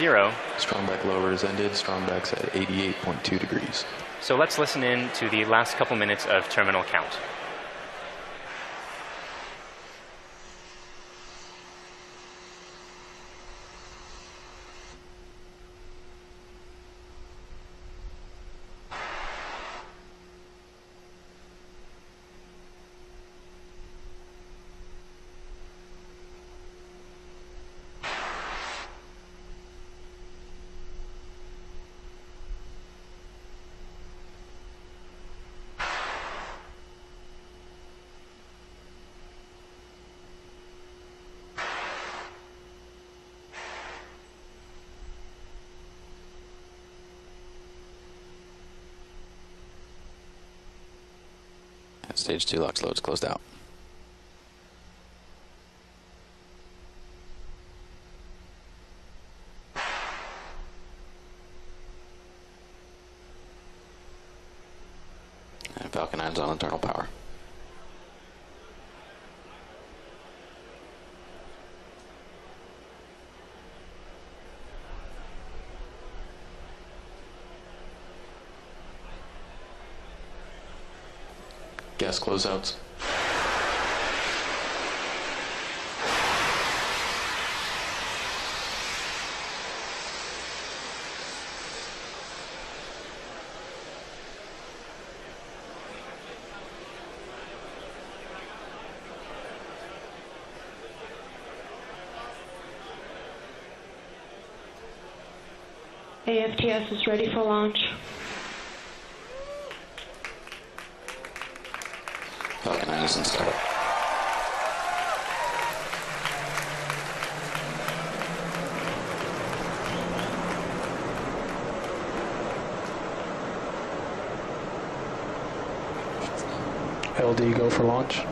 0. Strong back lower is ended. Strong back's at 88.2 degrees. So let's listen in to the last couple minutes of terminal count. Stage 2 LOX loads closed out. And Falcon 9's on internal power. Gas closeouts. AFTS is ready for launch. Falcon 9 is in startup. LD go for launch.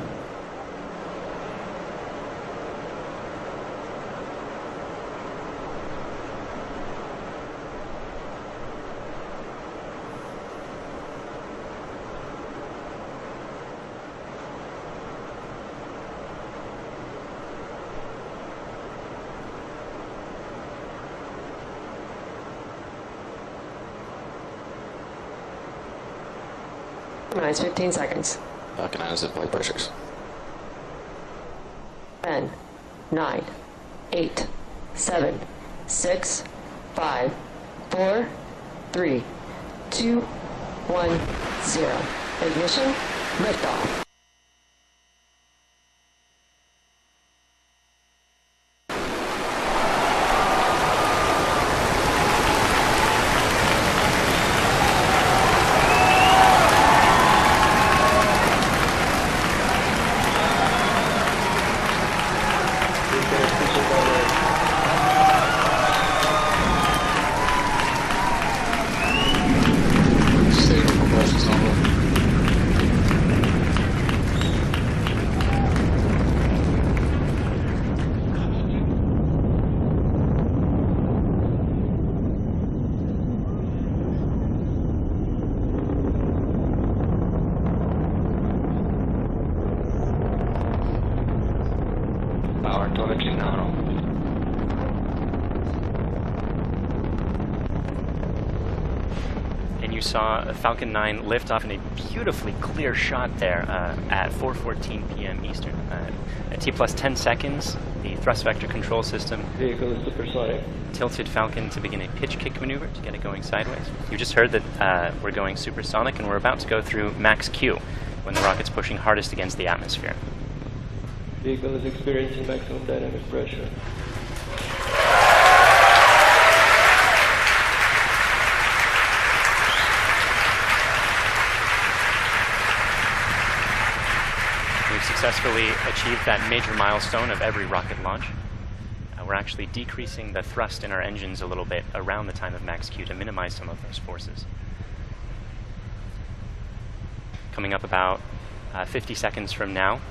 Minus 15 seconds. Falcon 9 is at flight pressures. 10, 9, 8, 7, 6, 5, 4, 3, 2, 1, 0. Ignition, liftoff. Power telemetry nominal. And you saw Falcon 9 lift off in a beautifully clear shot there at 4:14 p.m. Eastern. At T plus 10 seconds, the thrust vector control system Vehicle is supersonic. tilted Falcon to begin a pitch kick maneuver to get it going sideways. You just heard that we're going supersonic and we're about to go through max Q when the rocket's pushing hardest against the atmosphere. Vehicle is experiencing maximum dynamic pressure. We've successfully achieved that major milestone of every rocket launch. We're actually decreasing the thrust in our engines a little bit around the time of max Q to minimize some of those forces. Coming up about 50 seconds from now,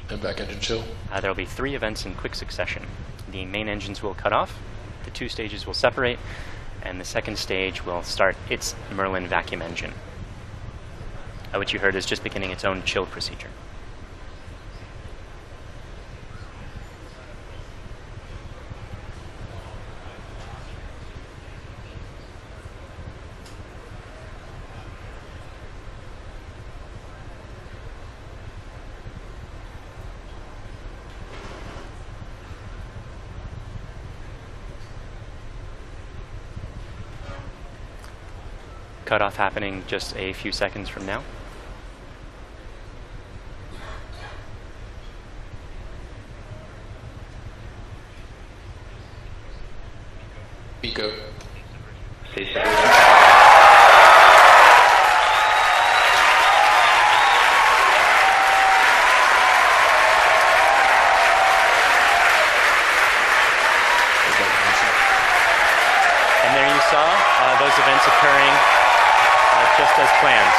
And back engine chill. there will be 3 events in quick succession. The main engines will cut off, the 2 stages will separate, and the second stage will start its Merlin vacuum engine, which you heard is just beginning its own chill procedure. Cutoff happening just a few seconds from now. Pico. And there you saw those events occurring just as planned.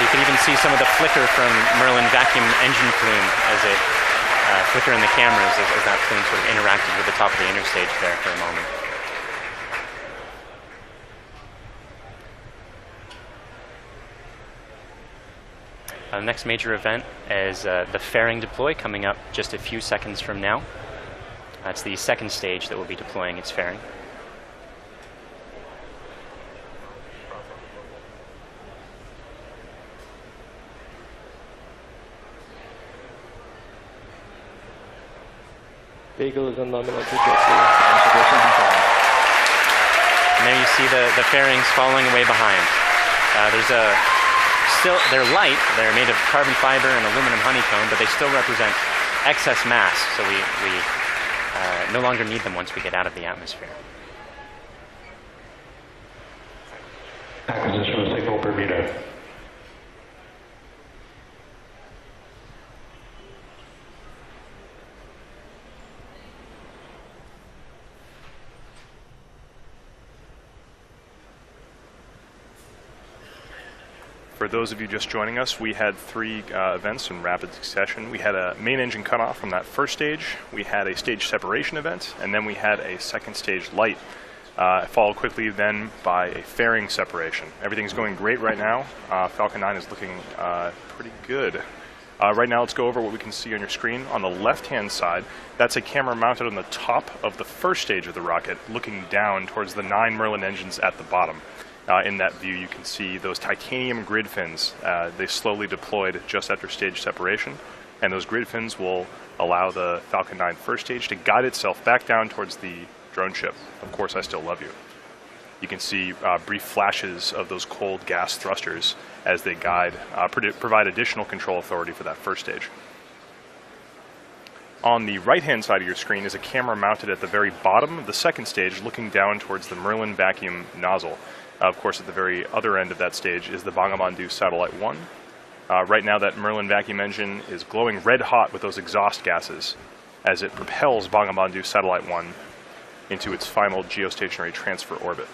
You can even see some of the flicker from Merlin vacuum engine plume as it flicker in the cameras as that plume sort of interacted with the top of the interstage there for a moment. The next major event is the fairing deploy coming up just a few seconds from now. That's the second stage that will be deploying its fairing. Vehicle is on nominal trajectory. And there you see the fairings falling away behind. They're light, they're made of carbon fiber and aluminum honeycomb, but they still represent excess mass, so we no longer need them once we get out of the atmosphere. Acquisition of signal Bermuda. For those of you just joining us, we had three events in rapid succession. We had a main engine cutoff from that first stage, we had a stage separation event, and then we had a second stage light, followed quickly then by a fairing separation. Everything's going great right now. Falcon 9 is looking pretty good. Right now, let's go over what we can see on your screen. On the left-hand side, that's a camera mounted on the top of the first stage of the rocket, looking down towards the 9 Merlin engines at the bottom. In that view, you can see those titanium grid fins. They slowly deployed just after stage separation, and those grid fins will allow the Falcon 9 first stage to guide itself back down towards the drone ship. Of course, I still love you. You can see brief flashes of those cold gas thrusters as they guide, provide additional control authority for that first stage. On the right-hand side of your screen is a camera mounted at the very bottom of the second stage, looking down towards the Merlin vacuum nozzle. Of course, at the very other end of that stage is the Bangabandhu Satellite 1. Right now, that Merlin vacuum engine is glowing red hot with those exhaust gases as it propels Bangabandhu Satellite 1 into its final geostationary transfer orbit.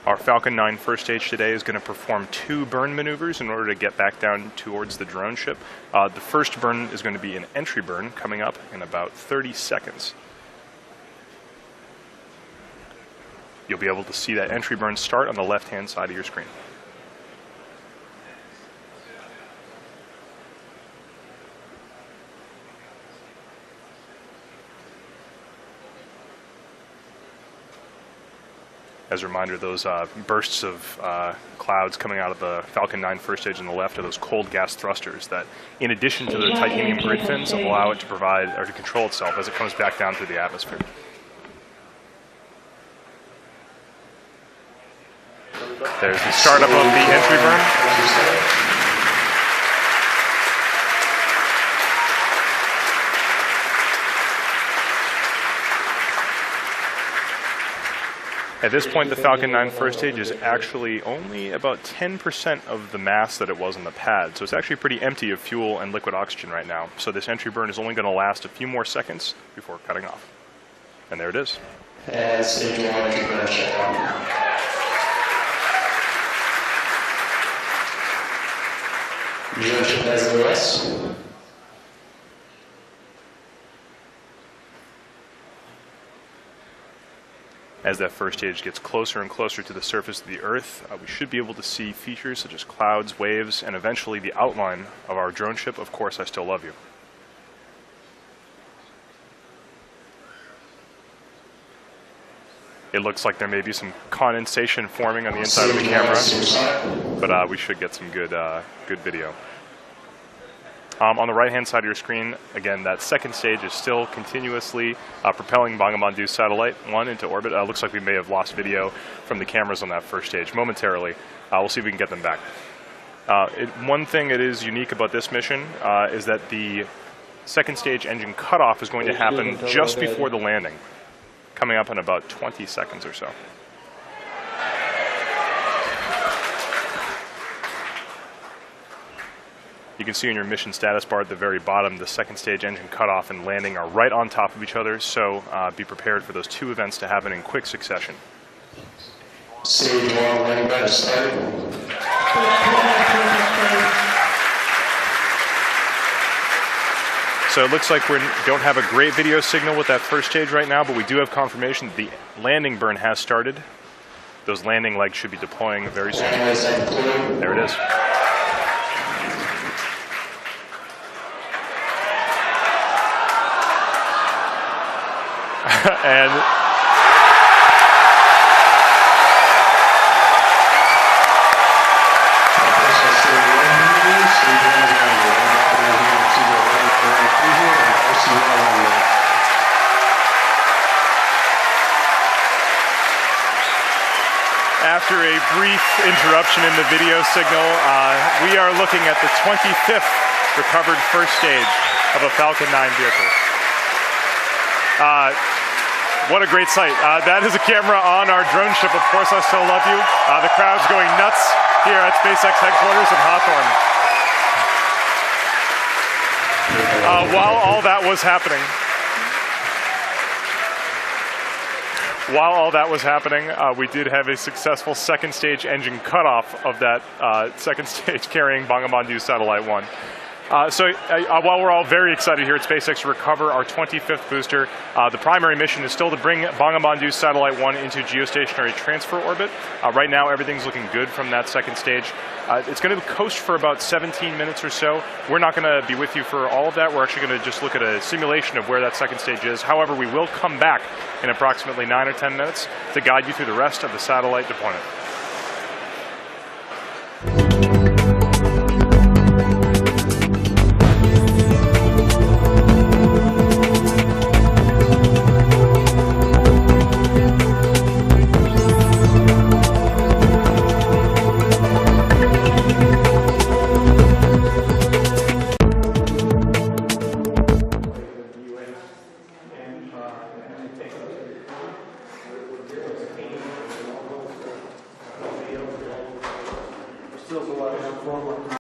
Our Falcon 9 first stage today is going to perform 2 burn maneuvers in order to get back down towards the drone ship. The first burn is going to be an entry burn coming up in about 30 seconds. You'll be able to see that entry burn start on the left-hand side of your screen. As a reminder, those bursts of clouds coming out of the Falcon 9 first stage on the left are those cold gas thrusters that, in addition to the titanium grid fins, allow it to provide or to control itself as it comes back down through the atmosphere. There's the startup of the entry burn. At this point, the Falcon 9 first stage is actually only about 10% of the mass that it was on the pad, so it's actually pretty empty of fuel and liquid oxygen right now. So this entry burn is only going to last a few more seconds before cutting off. And there it is. And stage 1 entry burn shutdown. Drone ship has OS. As that first stage gets closer and closer to the surface of the Earth, we should be able to see features such as clouds, waves, and eventually the outline of our drone ship, Of Course I Still Love You. It looks like there may be some condensation forming on the inside of the camera, but we should get some good video. On the right-hand side of your screen, again, that second stage is still continuously propelling Bangabandhu Satellite 1 into orbit. Looks like we may have lost video from the cameras on that first stage momentarily. We'll see if we can get them back. One thing that is unique about this mission is that the second stage engine cutoff is going to happen just before the landing, coming up in about 20 seconds or so. You can see in your mission status bar at the very bottom, the second stage engine cutoff and landing are right on top of each other, so be prepared for those two events to happen in quick succession. Stage 1 landing badge started. So it looks like we don't have a great video signal with that first stage right now, but we do have confirmation that the landing burn has started. Those landing legs should be deploying very soon. There it is. And after a brief interruption in the video signal, we are looking at the 25th recovered first stage of a Falcon 9 vehicle. What a great sight. That is a camera on our drone ship, Of Course I Still Love You. The crowd's going nuts here at SpaceX headquarters in Hawthorne. While all that was happening, we did have a successful second stage engine cutoff of that second stage carrying Bangabandhu Satellite 1. While we're all very excited here at SpaceX to recover our 25th booster, the primary mission is still to bring Bangabandhu Satellite 1 into geostationary transfer orbit. Right now, everything's looking good from that second stage. It's going to coast for about 17 minutes or so. We're not going to be with you for all of that. We're actually going to just look at a simulation of where that second stage is. However, we will come back in approximately 9 or 10 minutes to guide you through the rest of the satellite deployment.